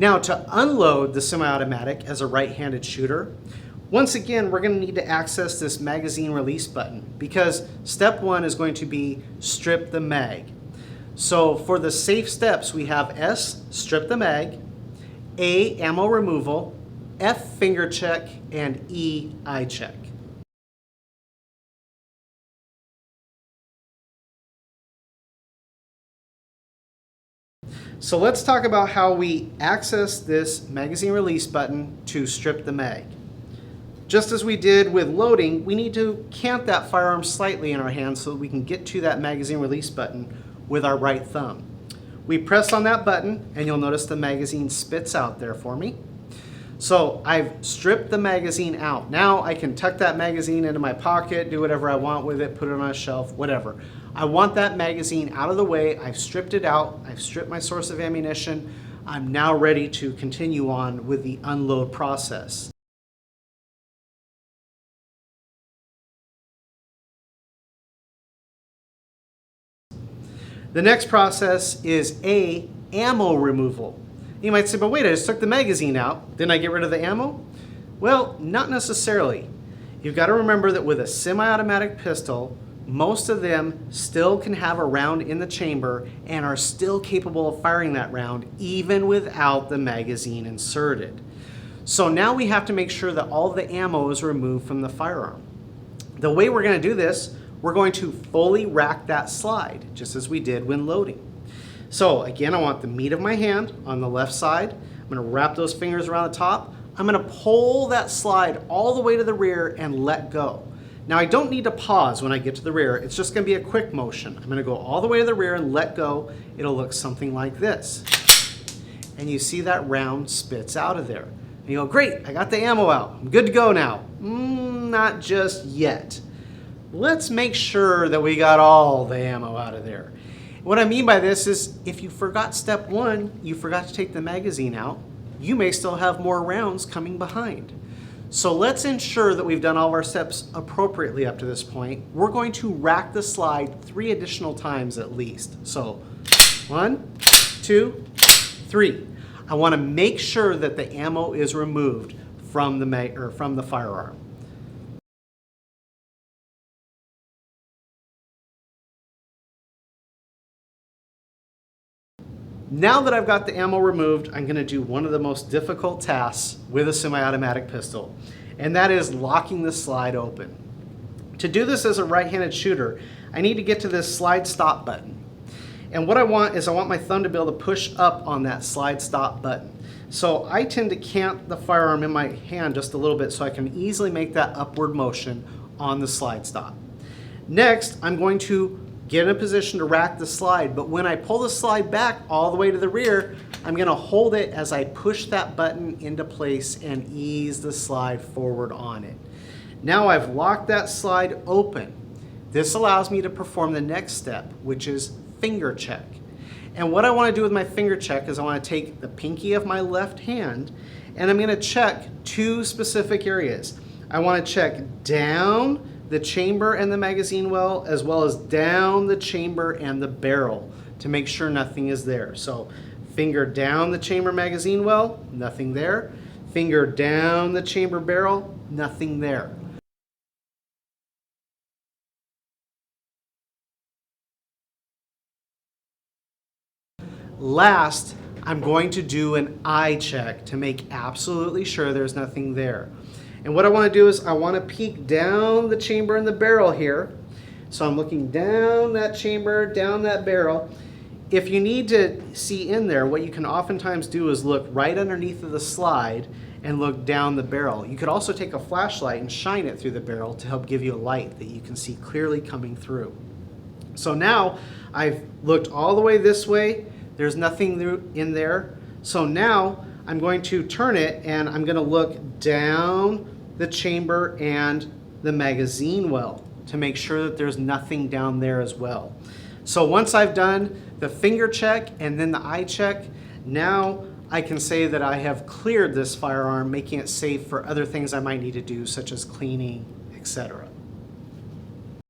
Now to unload the semi-automatic as a right-handed shooter, once again, we're going to need to access this magazine release button because step one is going to be strip the mag. So for the safe steps, we have S, strip the mag, A, ammo removal, F, finger check, and E, eye check. So let's talk about how we access this magazine release button to strip the mag. Just as we did with loading, we need to cant that firearm slightly in our hand so that we can get to that magazine release button with our right thumb. We press on that button and you'll notice the magazine spits out there for me. So I've stripped the magazine out. Now I can tuck that magazine into my pocket, do whatever I want with it, put it on a shelf, whatever. I want that magazine out of the way. I've stripped it out. I've stripped my source of ammunition. I'm now ready to continue on with the unload process. The next process is A, ammo removal. You might say, but wait, I just took the magazine out. Didn't I get rid of the ammo? Well, not necessarily. You've got to remember that with a semi-automatic pistol, most of them still can have a round in the chamber and are still capable of firing that round even without the magazine inserted. So now we have to make sure that all the ammo is removed from the firearm. The way we're going to do this, we're going to fully rack that slide, just as we did when loading. So again, I want the meat of my hand on the left side. I'm going to wrap those fingers around the top. I'm going to pull that slide all the way to the rear and let go. Now I don't need to pause when I get to the rear. It's just going to be a quick motion. I'm going to go all the way to the rear and let go. It'll look something like this. And you see that round spits out of there. And you go, great, I got the ammo out. I'm good to go now. Not just yet. Let's make sure that we got all the ammo out of there. What I mean by this is if you forgot step one, you forgot to take the magazine out, you may still have more rounds coming behind. So let's ensure that we've done all of our steps appropriately up to this point. We're going to rack the slide 3 additional times at least. So 1, 2, 3. I want to make sure that the ammo is removed from the firearm. Now that I've got the ammo removed, I'm going to do one of the most difficult tasks with a semi-automatic pistol, and that is locking the slide open. To do this as a right-handed shooter, I need to get to this slide stop button. And what I want is I want my thumb to be able to push up on that slide stop button. So I tend to cant the firearm in my hand just a little bit so I can easily make that upward motion on the slide stop. Next, I'm going to get in a position to rack the slide, but when I pull the slide back all the way to the rear, I'm going to hold it as I push that button into place and ease the slide forward on it. Now I've locked that slide open. This allows me to perform the next step, which is finger check. And what I want to do with my finger check is I want to take the pinky of my left hand and I'm going to check 2 specific areas. I want to check down the chamber and the magazine well, as well as down the chamber and the barrel to make sure nothing is there. So finger down the chamber magazine well, nothing there. Finger down the chamber barrel, nothing there. Last, I'm going to do an eye check to make absolutely sure there's nothing there. And what I want to do is I want to peek down the chamber and the barrel here. So I'm looking down that chamber, down that barrel. If you need to see in there, what you can oftentimes do is look right underneath of the slide and look down the barrel. You could also take a flashlight and shine it through the barrel to help give you a light that you can see clearly coming through. So now I've looked all the way this way. There's nothing in there. So now I'm going to turn it and I'm going to look down the chamber and the magazine well to make sure that there's nothing down there as well. So once I've done the finger check and then the eye check, now I can say that I have cleared this firearm, making it safe for other things I might need to do, such as cleaning, etc.